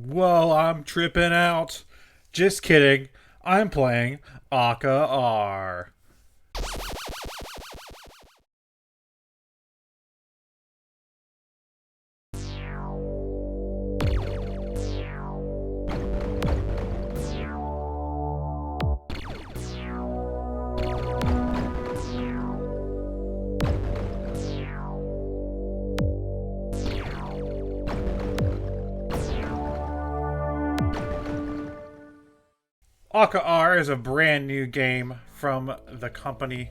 Whoa, I'm tripping out. Just kidding. I'm playing Akka Arrh. Akka Arrh is a brand new game from the company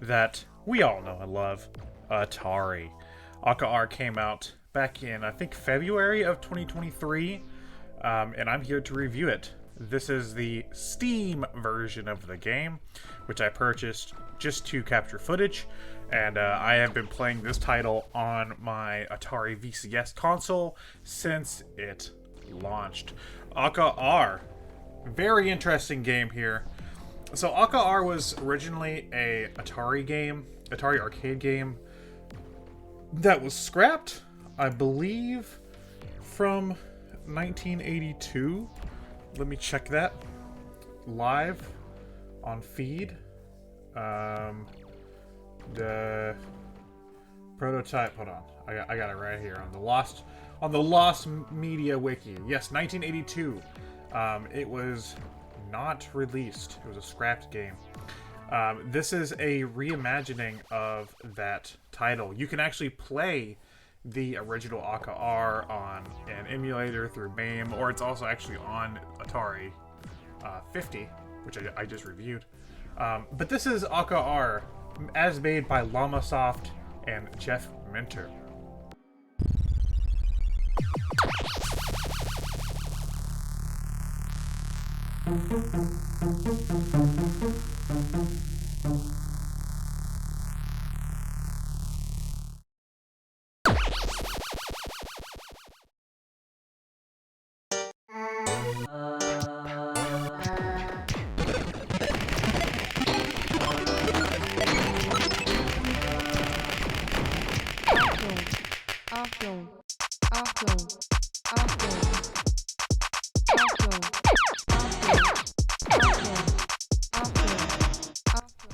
that we all know and love, Atari. Akka Arrh came out back in, I think, February of 2023, and I'm here to review it. This is the Steam version of the game, which I purchased just to capture footage, and I have been playing this title on my Atari VCS console since it launched. Akka Arrh. Very interesting game here. So Akka Arrh was originally a Atari arcade game that was scrapped, I believe, from 1982. Let me check that live on feed. The prototype. Hold on, I got it right here on the Lost Media Wiki. Yes, 1982. It was not released. It was a scrapped game. This is a reimagining of that title. You can actually play the original Akka Arrh on an emulator through MAME, or it's also actually on Atari 50, which I just reviewed. But this is Akka Arrh, as made by Llamasoft and Jeff Minter.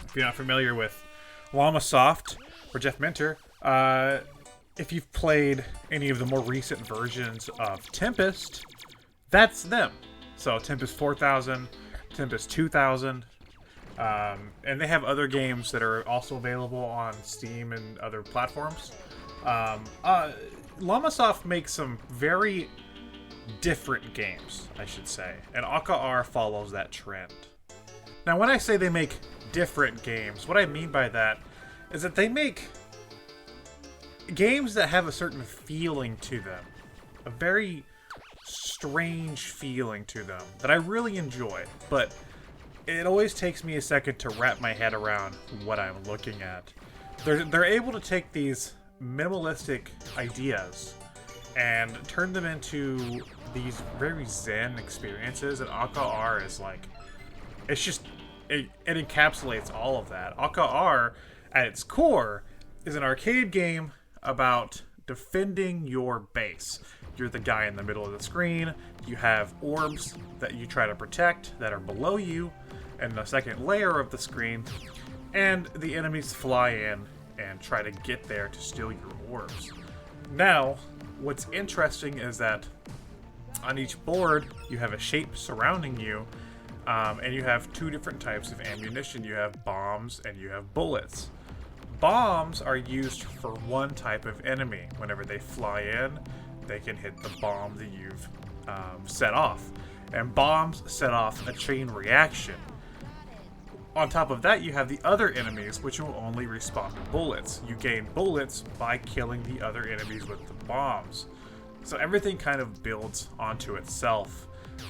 If you're not familiar with Llamasoft or Jeff Minter, if you've played any of the more recent versions of Tempest, that's them. So Tempest 4000, Tempest 2000, and they have other games that are also available on Steam and other platforms. Llamasoft makes some very different games, I should say, and Akka Arrh follows that trend. Now, when I say they make different games, what I mean by that is that they make games that have a certain feeling to them, a very strange feeling to them that I really enjoy, but it always takes me a second to wrap my head around what I'm looking at. They're able to take these minimalistic ideas and turn them into these very zen experiences, and Akka Arrh is like, it's just, it encapsulates all of that. Akka Arrh, at its core, is an arcade game about defending your base. You're the guy in the middle of the screen. You have orbs that you try to protect that are below you and the second layer of the screen, and the enemies fly in and try to get there to steal your orbs. Now, what's interesting is that on each board, you have a shape surrounding you, and you have two different types of ammunition. You have bombs and you have bullets. Bombs are used for one type of enemy. Whenever they fly in, they can hit the bomb that you've set off. And bombs set off a chain reaction. On top of that, you have the other enemies, which will only respond to bullets. You gain bullets by killing the other enemies with the bombs. So everything kind of builds onto itself.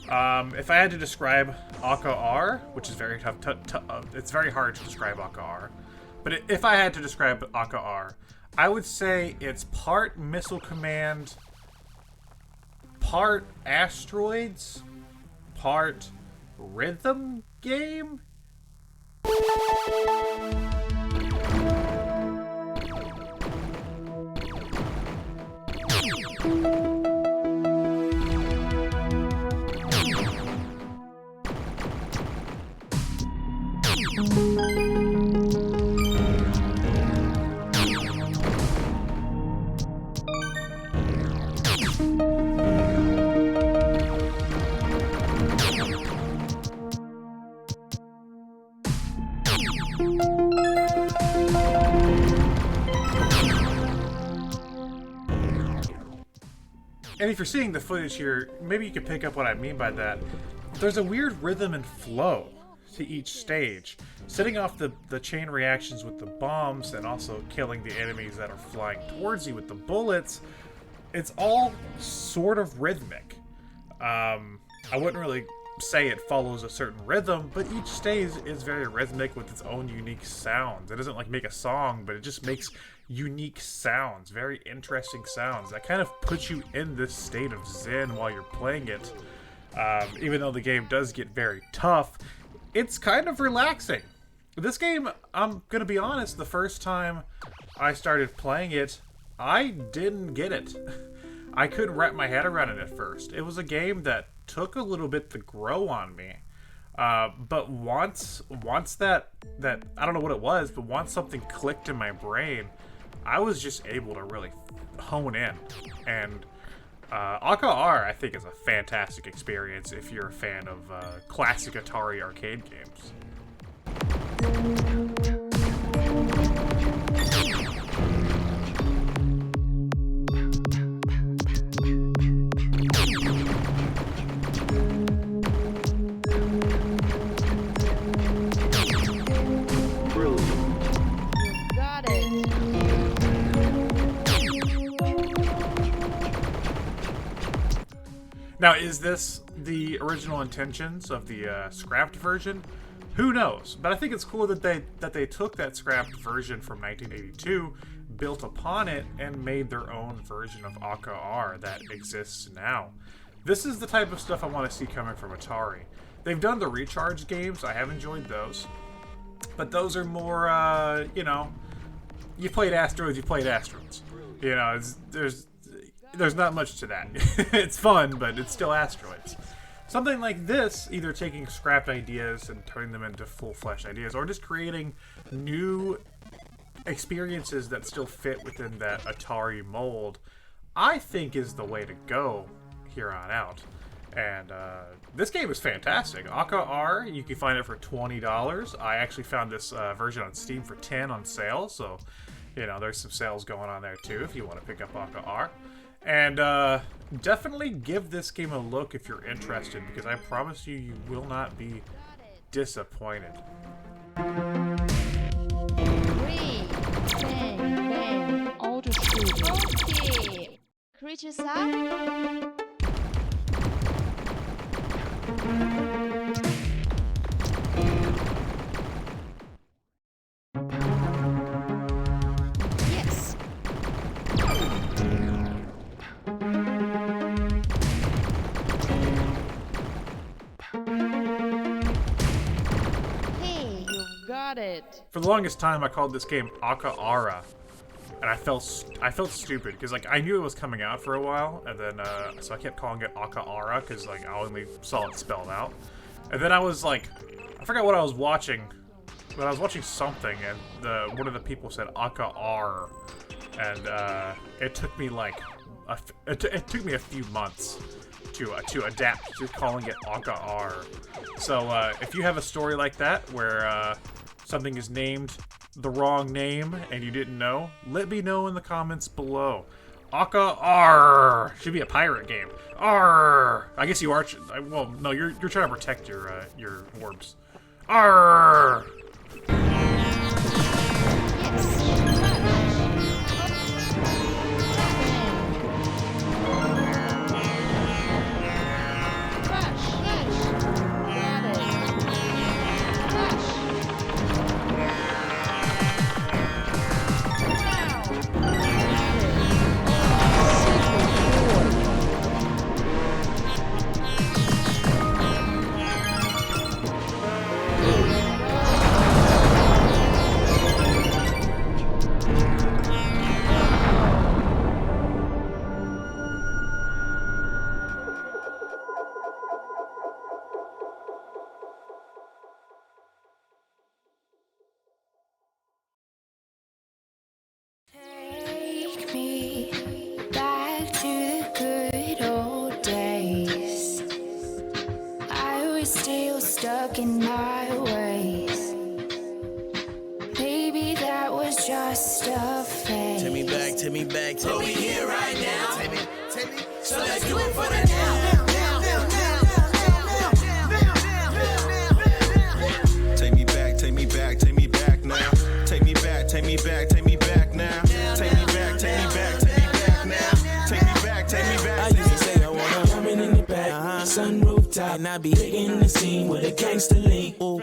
If I had to describe Akka Arrh, which is very tough, it's very hard to describe Akka Arrh, but if I had to describe Akka Arrh, I would say it's part Missile Command, part Asteroids, part rhythm game. And if you're seeing the footage here, maybe you can pick up what I mean by that. There's a weird rhythm and flow to each stage, setting off the chain reactions with the bombs and also killing the enemies that are flying towards you with the bullets. It's all sort of rhythmic. I wouldn't really say it follows a certain rhythm, but each stage is very rhythmic with its own unique sounds. It doesn't like make a song, but it just makes unique sounds, very interesting sounds that kind of put you in this state of zen while you're playing it. Even though the game does get very tough, it's kind of relaxing. This game, I'm gonna be honest, the first time I started playing it, I didn't get it. I couldn't wrap my head around it at first. It was a game that took a little bit to grow on me. But once that I don't know what it was, but once something clicked in my brain, I was just able to really hone in. And Akka Arrh, I think, is a fantastic experience if you're a fan of classic Atari arcade games. Now, is this the original intentions of the scrapped version? Who knows? But I think it's cool that they took that scrapped version from 1982, built upon it, and made their own version of Akka Arrh that exists now. This is the type of stuff I want to see coming from Atari. They've done the Recharge games. I have enjoyed those. But those are more, you know, you played Asteroids, you played Asteroids. You know, there's not much to that. It's fun, but it's still Asteroids. Something like this, either taking scrapped ideas and turning them into full-fledged ideas, or just creating new experiences that still fit within that Atari mold, I think is the way to go here on out. And this game is fantastic. Akka Arrh, you can find it for $20. I actually found this version on Steam for $10 on sale, so you know there's some sales going on there too if you want to pick up Akka Arrh. And definitely give this game a look if you're interested, because I promise you, you will not be disappointed. Bang, bang, all the shoot. Okay. Creatures up. Yes. Hey, you got it. For the longest time, I called this game Akka Arrh, and I felt stupid because like I knew it was coming out for a while, and then so I kept calling it Akka Arrh because like I only saw it spelled out, and then I was like, I forgot what I was watching, but I was watching something, and one of the people said Akka Arrh, and it took me like it took me a few months to adapt to calling it Akka Arrh. So if you have a story like that where something is named the wrong name and you didn't know, let me know in the comments below. Akka Arrh should be a pirate game. Arrh. I guess you are. Well, no, you're trying to protect your orbs. Arrh. stuck in my ways. Maybe that was just a phase. Take me back, take me back, take me here right now. Take me, so let's do it for the now. Take me back, take me back, take me back now. Take me back, take me back, take me back now. Take me back, take me back, take me back now. Take me back, take me back. I used to say I wanna woman in the back, sun rooftop, and I be in the scene with a gangster lean. Ooh.